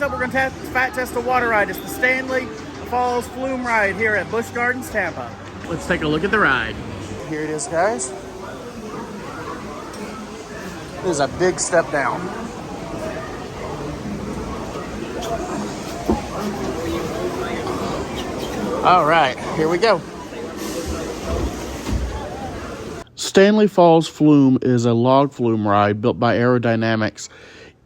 So we're going to fat test a water ride. It's the Stanley Falls Flume ride here at Busch Gardens Tampa. Let's take a look at the ride. Here it is, guys. This is a big step down. All right, here we go. Stanley Falls Flume is a log flume ride built by Aerodynamics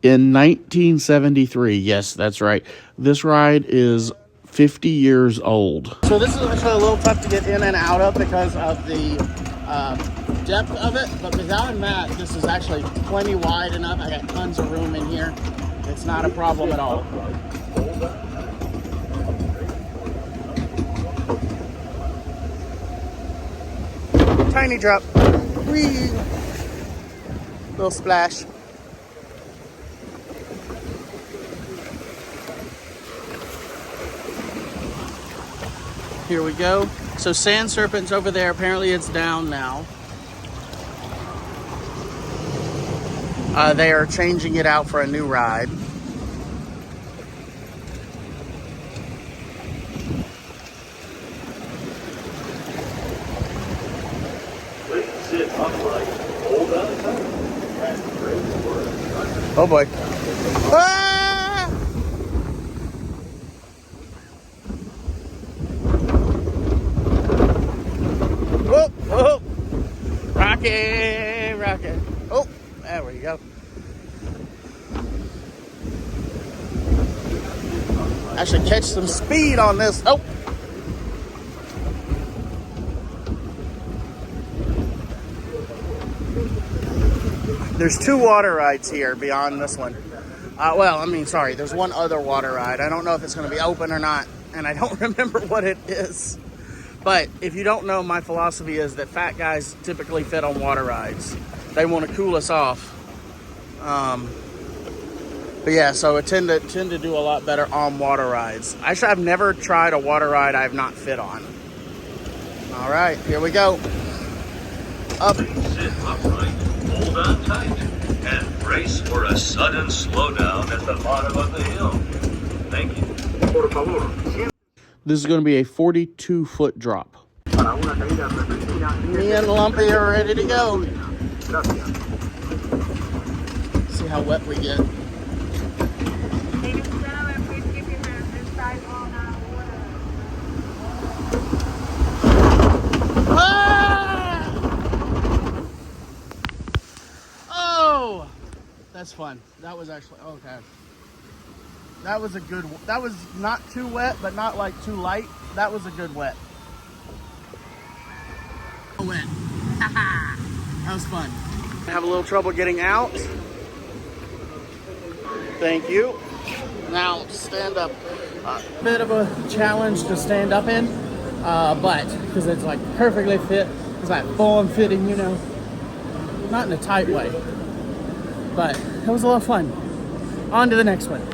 in 1973. Yes, that's right. This ride is 50 years old. So this is actually a little tough to get in and out of because of the depth of it. But without that, this is actually plenty wide enough. I got tons of room in here. It's not a problem at all. Tiny drop. Whee! Little splash. Here we go. So Sand Serpent's over there. Apparently it's down now. They are changing it out for a new ride. Sit upright, hold on tight, and brace for it. Oh boy. Ah! Whoa, whoa. Rocky, rocky. Oh, there we go. I should catch some speed on this. Oh. There's two water rides here beyond this one. There's one other water ride. I don't know if it's going to be open or not, and I don't remember what it is. But if you don't know, my philosophy is that fat guys typically fit on water rides. They want to cool us off. But yeah, so I tend to do a lot better on water rides. Actually, I've never tried a water ride I've not fit on. All right, here we go. Up. Sit upright, hold on tight, and brace for a sudden slowdown at the bottom of the hill. Thank you. Por favor. This is going to be a 42-foot drop. Me and Lumpy are ready to go. See how wet we get. Oh, that's fun. That was actually okay. That was a good. That was not too wet, but not like too light. That was a good wet. Wet. That was fun. I have a little trouble getting out. Thank you. Now stand up. Bit of a challenge to stand up in, but because it's like perfectly fit. It's like form fitting, you know. Not in a tight way, but it was a lot of fun. On to the next one.